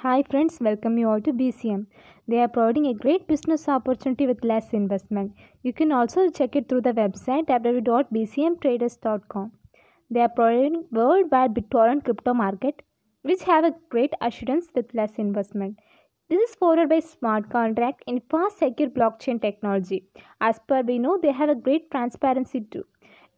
Hi friends, welcome you all to BCM. They are providing a great business opportunity with less investment. You can also check it through the website www.bcmtraders.com. They are providing worldwide BitTorrent crypto market which have a great assurance with less investment. This is followed by smart contract in fast secure blockchain technology. As per we know, they have a great transparency too.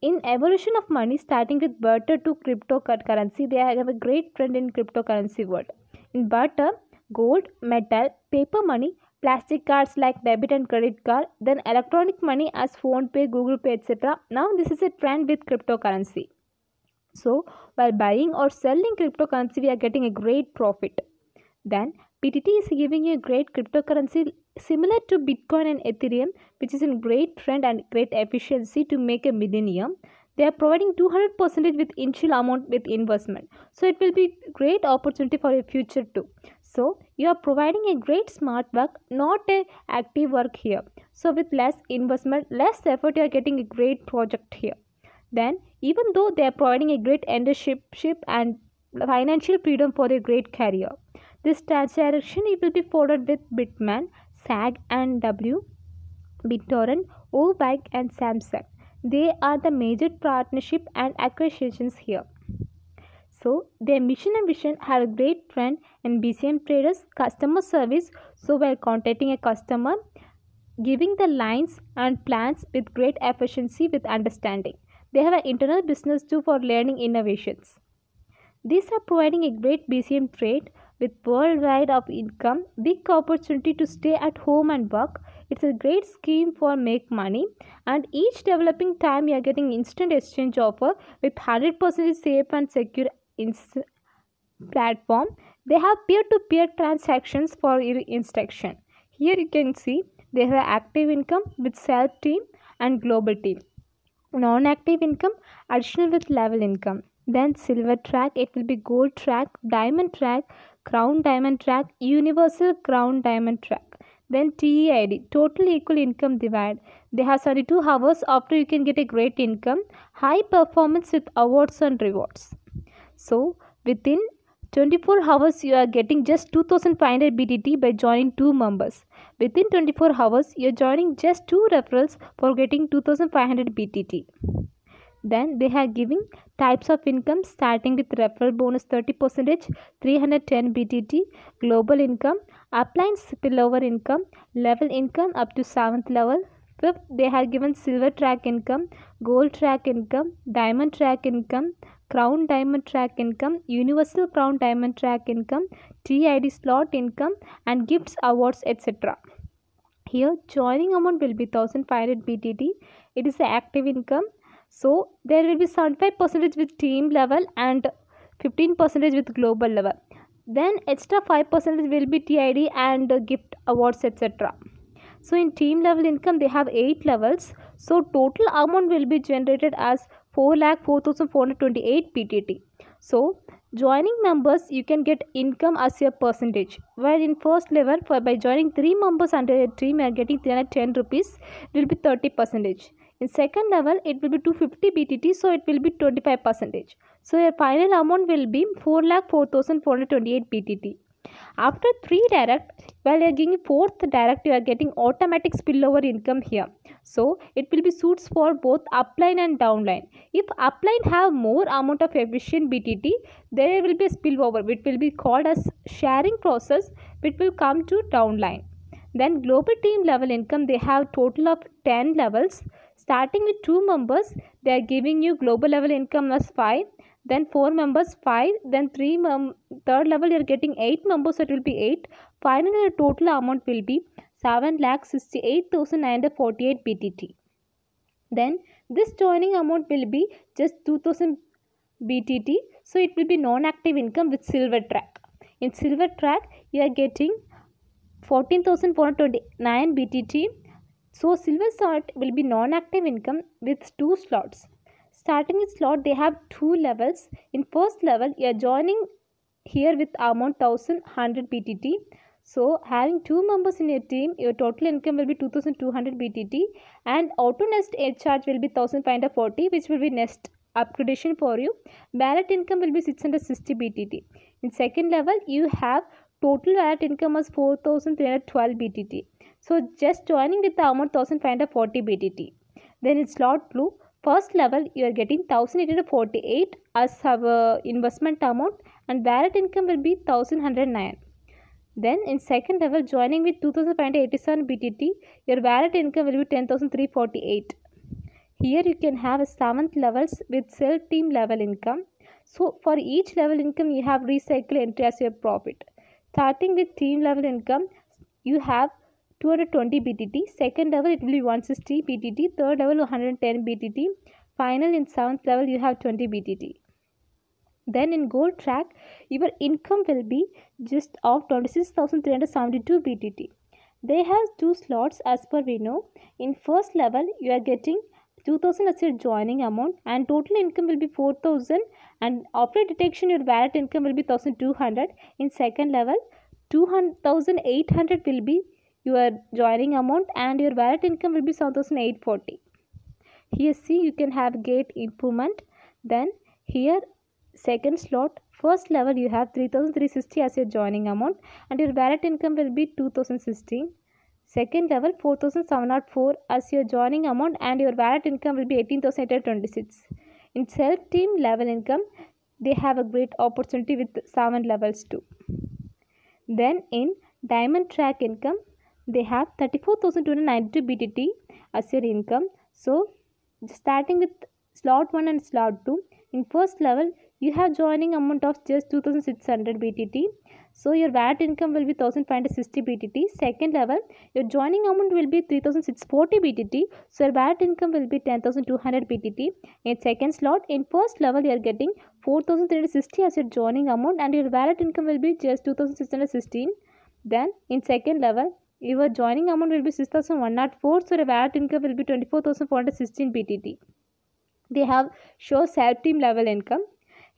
In evolution of money, starting with barter to cryptocurrency, they have a great trend in cryptocurrency world. In barter, gold, metal, paper money, plastic cards like debit and credit card, then electronic money as phone pay, Google Pay, etc. Now this is a trend with cryptocurrency. So while buying or selling cryptocurrency, we are getting a great profit. Then BTT is giving you a great cryptocurrency similar to Bitcoin and Ethereum, which is in great trend and great efficiency to make a millennium. They are providing 200% with initial amount with investment. So it will be great opportunity for your future too. So you are providing a great smart work, not a active work here. So with less investment, less effort, you are getting a great project here. Then even though they are providing a great internship and financial freedom for a great career. This transaction it will be followed with Bitman, SAG and W, BitTorrent, OBank and Samsung. They are the major partnership and acquisitions here. So their mission and vision have a great trend in BCM traders customer service. So while contacting a customer, giving the lines and plans with great efficiency with understanding. They have an internal business too for learning innovations. These are providing a great BCM trade with worldwide of income, big opportunity to stay at home and work. It's a great scheme for make money, and each developing time you are getting instant exchange offer with 100% safe and secure platform. They have peer-to-peer transactions for your instruction. Here you can see they have active income with self team and global team. Non-active income additional with level income. Then silver track, it will be gold track, diamond track, crown diamond track, universal crown diamond track. Then TEID, total equal income divide. They have 72 hours after you can get a great income, high performance with awards and rewards. So within 24 hours you are getting just 2500 BTT by joining 2 members. Within 24 hours you are joining just 2 referrals for getting 2500 BTT. Then they are giving types of income starting with referral bonus 30%, 310 BTT, global income, upline spillover income, level income up to 7th level. Fifth, they have given silver track income, gold track income, diamond track income, crown diamond track income, universal crown diamond track income, TID slot income and gifts, awards, etc. Here joining amount will be 1500 BTT. It is the active income. So there will be 75% with team level and 15% with global level. Then extra 5% will be TID and gift, awards, etc. So in team level income they have 8 levels. So total amount will be generated as 4,0428 PTT. So joining members you can get income as your percentage. While in first level by joining 3 members under a team you are getting 310 rupees, it will be 30%. In second level it will be 250 BTT, so it will be 25%. So your final amount will be 4,04,428 BTT. After 3 direct, while you are getting 4th direct, you are getting automatic spillover income here. So it will be suits for both upline and downline. If upline have more amount of efficient BTT, there will be a spillover which will be called as sharing process, which will come to downline. Then global team level income, they have total of 10 levels. Starting with 2 members, they are giving you global level income as 5. Then 4 members 5, then 3 third level you are getting 8 members, so it will be 8. Finally the total amount will be 7,68,948 BTT. Then this joining amount will be just 2000 BTT, so it will be non-active income with silver track. In silver track you are getting 14,429 BTT. So silver slot will be non-active income with 2 slots. Starting with slot they have 2 levels. In first level you are joining here with amount 1100 BTT. So having 2 members in your team, your total income will be 2200 BTT and auto nest charge will be 1540, which will be nest upgradation for you. Ballot income will be 660 BTT. In second level you have total valid income was 4,312 BTT. So just joining with the amount 1,540 BTT. Then in slot 2, first level you are getting 1,848 as our investment amount and valid income will be 1,109. Then in second level joining with 2,587 BTT, your valid income will be 10,348. Here you can have 7th levels with self team level income. So for each level income you have recycle entry as your profit. Starting with team level income, you have 220 BTT. Second level it will be 160 BTT. Third level 110 BTT. Final in 7th level you have 20 BTT. Then in gold track, your income will be just of 26,372 BTT. They have 2 slots as per we know. In first level, you are getting 2,000 as your joining amount and total income will be 4,000 and after detection your valid income will be 1,200. In second level, 2,800 will be your joining amount and your valid income will be 7,840. Here see you can have great improvement. Then here second slot, first level you have 3,360 as your joining amount and your valid income will be 2,016. Second level 4,704 as your joining amount and your valid income will be 18,826. In self team level income, they have a great opportunity with 7 levels too. Then in diamond track income, they have 34,292 BTT as your income. So starting with slot 1 and slot 2, in first level you have joining amount of just 2,600 BTT. So your valid income will be 1,560 BTT. Second level, your joining amount will be 3,640 BTT. So your valid income will be 10,200 BTT. In second slot, in first level you are getting 4,360 as your joining amount and your valid income will be just 2,616. Then in second level, your joining amount will be 6,104. So your valid income will be 24,416 BTT. They have show self team level income.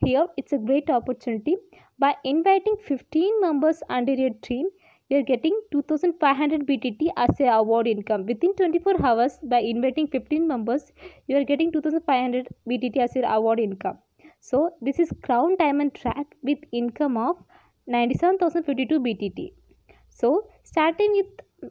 Here it's a great opportunity. By inviting 15 members under your team, you are getting 2,500 BTT as a award income. Within 24 hours, by inviting 15 members, you are getting 2,500 BTT as your award income. So this is Crown Diamond track with income of 97,052 BTT. So starting with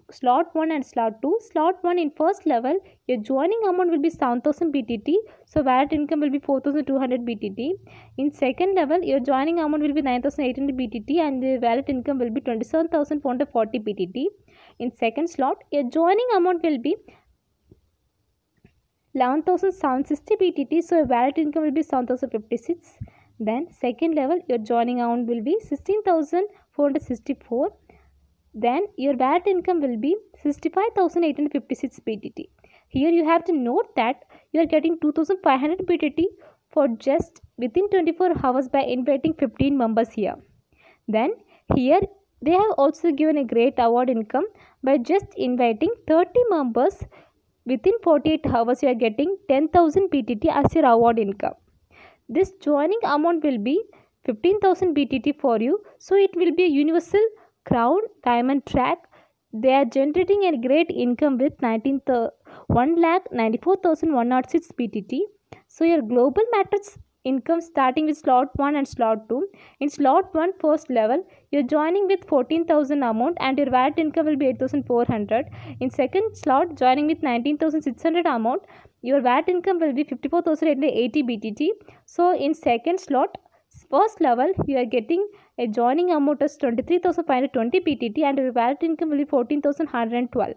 slot 1 and slot 2. Slot 1 in first level, your joining amount will be 7,000 BTT. So valid income will be 4,200 BTT. In second level, your joining amount will be 9,800 BTT and the valid income will be 27,440 BTT. In second slot, your joining amount will be 11,760 BTT. So your valid income will be 7,056. Then second level, your joining amount will be 16,464. Then your valid income will be 65,856 BTT. Here you have to note that you are getting 2,500 BTT for just within 24 hours by inviting 15 members here. Then here they have also given a great award income by just inviting 30 members within 48 hours. You are getting 10,000 BTT as your award income. This joining amount will be 15,000 BTT for you. So it will be a universal Crown Diamond track. They are generating a great income with 1,94,106 BTT. So your global matrix income starting with slot 1 and slot 2. In slot 1 first level, you're joining with 14,000 amount and your valid income will be 8,400. In second slot, joining with 19,600 amount, your valid income will be 54,880 BTT. So in second slot, first level, you are getting a joining amount of 23,520 BTT and your valid income will be 14,112.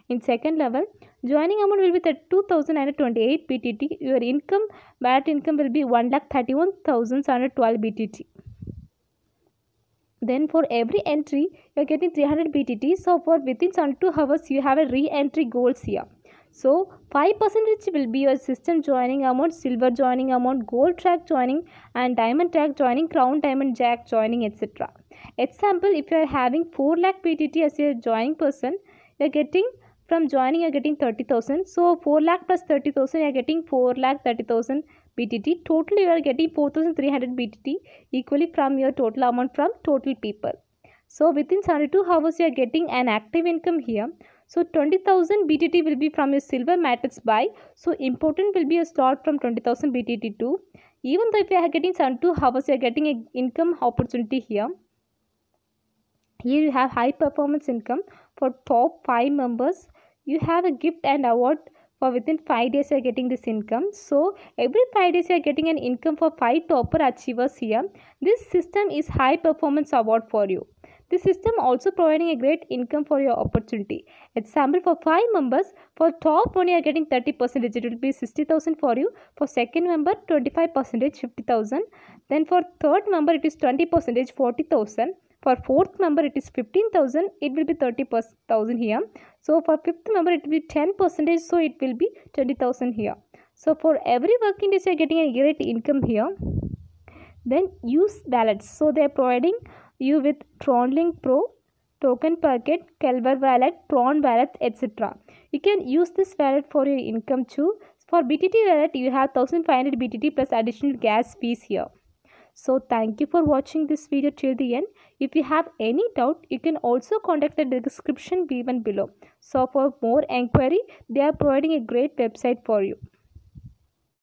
In second level, joining amount will be 32,928 BTT. Your income, valid income will be 1,31,712 BTT. Then for every entry, you are getting 300 BTT. So for within 72 hours, you have a re-entry goals here. So 5% will be your system joining amount, silver joining amount, gold track joining and diamond track joining, crown diamond jack joining, etc. Example, if you are having 4 lakh BTT as your joining person, you are getting from joining you are getting 30,000. So 4 lakh plus 30,000 you are getting 4 lakh 30,000 BTT. Total you are getting 4,300 BTT equally from your total amount from total people. So within 72 hours you are getting an active income here. So 20,000 BTT will be from your silver matrix buy. So important will be a slot from 20,000 BTT too. Even though if you are getting 72 hours, you are getting an income opportunity here. Here you have high performance income for top 5 members. You have a gift and award for within 5 days you are getting this income. So every 5 days you are getting an income for 5 topper achievers here. This system is high performance award for you. This system also providing a great income for your opportunity. Example, for 5 members, for top one you are getting 30%, it will be 60,000 for you. For second member 25%, 50,000. Then for third member it is 20%, 40,000. For fourth member it is 15,000, it will be 30,000 here. So for fifth member it will be 10%, so it will be 20,000 here. So for every working days you are getting a great income here. Then use wallets. So they are providing you with TronLink Pro, Token Packet, Kelver Wallet, Tron Wallet, etc. You can use this wallet for your income too. For BTT wallet you have 1500 BTT plus additional gas fees here. So thank you for watching this video till the end. If you have any doubt, you can also contact the description given below. So for more enquiry, they are providing a great website for you.